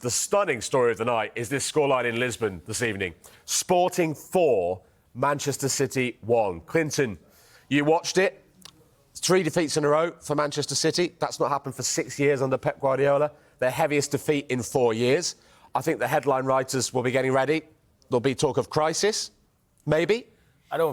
The stunning story of the night is this scoreline in Lisbon this evening. Sporting 4, Manchester City 1. Clinton, you watched it. 3 defeats in a row for Manchester City. That's not happened for 6 years under Pep Guardiola. Their heaviest defeat in 4 years. I think the headline writers will be getting ready. There'll be talk of crisis, maybe.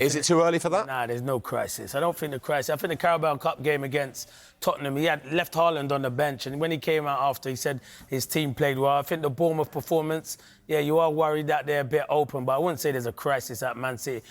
Is it too early for that? Nah, there's no crisis. I don't think the crisis. I think the Carabao Cup game against Tottenham, he had left Haaland on the bench, and when he came out after, he said his team played well. I think the Bournemouth performance, yeah, you are worried that they're a bit open, but I wouldn't say there's a crisis at Man City.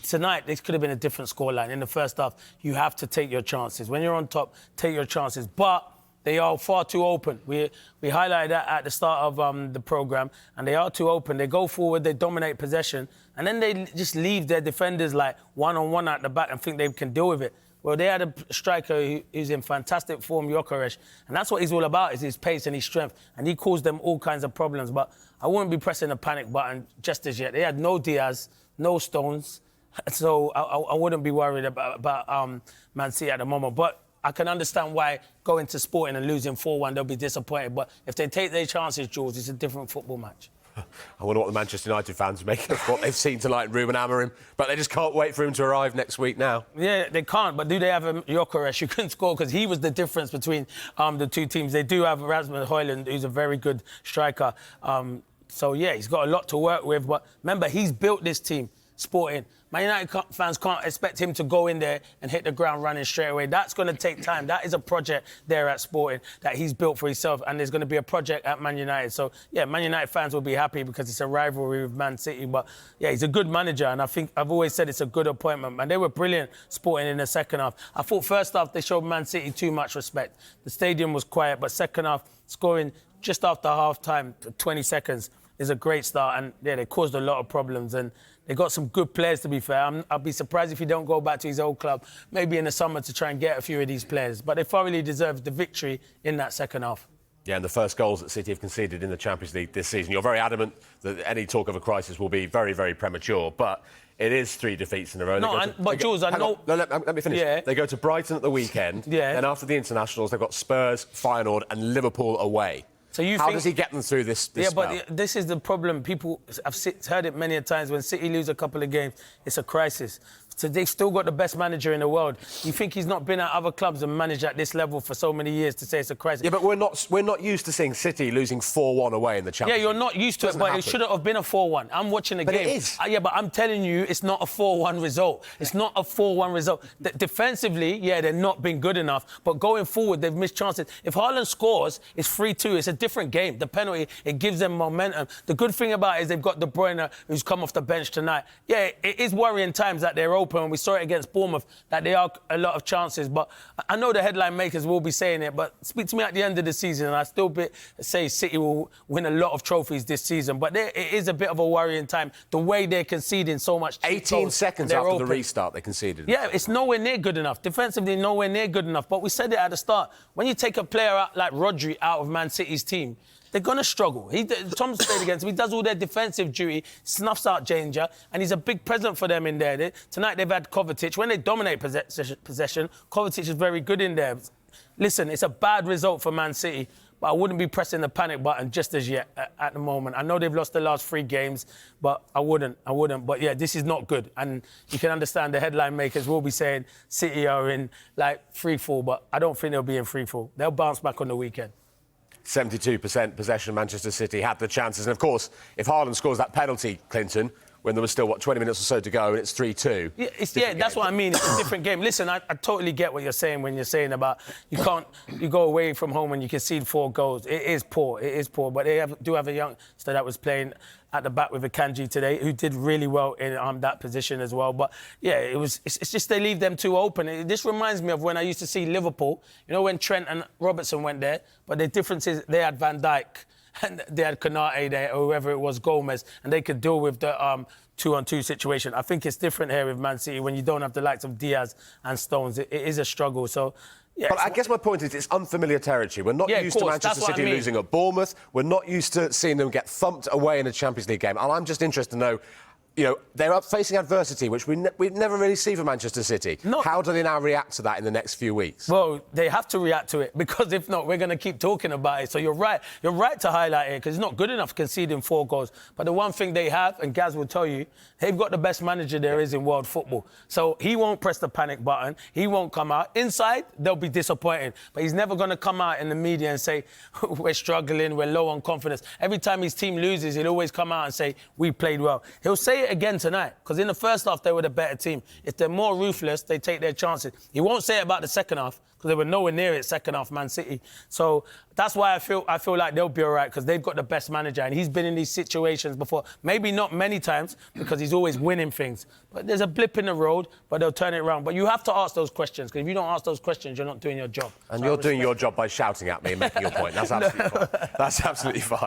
Tonight, this could have been a different scoreline. In the first half, you have to take your chances. When you're on top, take your chances. But they are far too open. We highlighted that at the start of the programme, and they are too open. They go forward, they dominate possession, and then they just leave their defenders like one-on-one at the back and think they can deal with it. Well, they had a striker who's in fantastic form, Gyökeres, and that's what he's all about, is his pace and his strength, and he caused them all kinds of problems. But I wouldn't be pressing the panic button just as yet. They had no Diaz, no Stones, so I wouldn't be worried about Man City at the moment. But I can understand why going to Sporting and losing 4-1, they'll be disappointed. But if they take their chances, Jules, it's a different football match. I wonder what the Manchester United fans make of what they've seen tonight in Ruben Amorim. But they just can't wait for him to arrive next week now. Yeah, they can't. But do they have a Gyökeres who can score? Because he was the difference between the two teams. They do have Rasmus Højlund, who's a very good striker. So, yeah, he's got a lot to work with. But remember, he's built this team, Sporting. Man United fans can't expect him to go in there and hit the ground running straight away. That's going to take time. That is a project there at Sporting that he's built for himself, and there's going to be a project at Man United. So, yeah, Man United fans will be happy because it's a rivalry with Man City. But, yeah, he's a good manager, and I think I've always said it's a good appointment. And they were brilliant, Sporting, in the second half. I thought first half they showed Man City too much respect. The stadium was quiet, but second half, scoring just after half-time, 20 seconds, is a great start. And, yeah, they caused a lot of problems. And they got some good players, to be fair. I'll be surprised if he don't go back to his old club, maybe in the summer, to try and get a few of these players. But they thoroughly deserved the victory in that second half. Yeah, and the first goals that City have conceded in the Champions League this season. You're very adamant that any talk of a crisis will be very, very premature. But it is 3 defeats in a row. Jules, I know... No, let me finish. Yeah. They go to Brighton at the weekend. Yeah. Then after the internationals, they've got Spurs, Feyenoord and Liverpool away. So How does he get them through this spell? But this is the problem. People have heard it many times. When City lose a couple of games, it's a crisis. So they've still got the best manager in the world. You think he's not been at other clubs and managed at this level for so many years to say it's a crisis? Yeah, but we're not used to seeing City losing 4-1 away in the Champions League. Yeah, you're not used to it, but it shouldn't have been a 4-1. I'm watching the game. But it is. Yeah, but I'm telling you, it's not a 4-1 result. It's not a 4-1 result. Defensively, yeah, they've not been good enough, but going forward, they've missed chances. If Haaland scores, it's 3-2. It's a different game. The penalty, it gives them momentum. The good thing about it is they've got De Bruyne, who's come off the bench tonight. Yeah, it is worrying times that they're open. We saw it against Bournemouth, that there are a lot of chances. But I know the headline makers will be saying it, but speak to me at the end of the season, and I still say City will win a lot of trophies this season. But it is a bit of a worrying time, the way they're conceding so much. 18 seconds after the restart, they conceded. Yeah, it's nowhere near good enough. Defensively, nowhere near good enough. But we said it at the start. When you take a player out like Rodri out of Man City's team, they're going to struggle. Tom's played against him. He does all their defensive duty, snuffs out danger, and he's a big present for them in there. Tonight they've had Kovacic. When they dominate possession, Kovacic is very good in there. Listen, it's a bad result for Man City, but I wouldn't be pressing the panic button just as yet at the moment. I know they've lost the last 3 games, but I wouldn't. But, yeah, this is not good. And you can understand the headline makers will be saying City are in, free fall, but I don't think they'll be in free fall. They'll bounce back on the weekend. 72% possession, Manchester City had the chances. And, of course, if Haaland scores that penalty, Clinton, when there was still, 20 minutes or so to go and it's 3-2... Yeah, that's what I mean. It's a different game. Listen, I totally get what you're saying when you're saying about you go away from home and you concede 4 goals. It is poor. But they do have a youngster that was playing at the back with Akanji today, who did really well in that position as well. But, yeah, it's just they leave them too open. This reminds me of when I used to see Liverpool, when Trent and Robertson went there. But the difference is they had Van Dijk and they had Konate there, or whoever it was, Gomez, and they could deal with the 2-on-2 situation. I think it's different here with Man City when you don't have the likes of Diaz and Stones. It is a struggle, so... Yeah, but I guess my point is it's unfamiliar territory. We're not used to Manchester City losing at Bournemouth. We're not used to seeing them get thumped away in a Champions League game. And I'm just interested to know, you know, they're up facing adversity, which we never really see from Manchester City. No. How do they now react to that in the next few weeks? Well, they have to react to it, because if not, we're going to keep talking about it. So you're right. You're right to highlight it, because it's not good enough conceding 4 goals. But the one thing they have, and Gaz will tell you, they've got the best manager there is in world football. So he won't press the panic button. He won't come out. Inside, they'll be disappointed. But he's never going to come out in the media and say, we're struggling, we're low on confidence. Every time his team loses, he'll always come out and say, we played well. He'll say it again tonight, because in the first half, they were the better team. If they're more ruthless, they take their chances. He won't say it about the second half, because they were nowhere near it second half, Man City. So that's why I feel like they'll be all right, because they've got the best manager, and he's been in these situations before. Maybe not many times, because he's always winning things. But there's a blip in the road, but they'll turn it around. But you have to ask those questions, because if you don't ask those questions, you're not doing your job. And you're doing your job by shouting at me and making your point. That's absolutely fine. That's absolutely fine.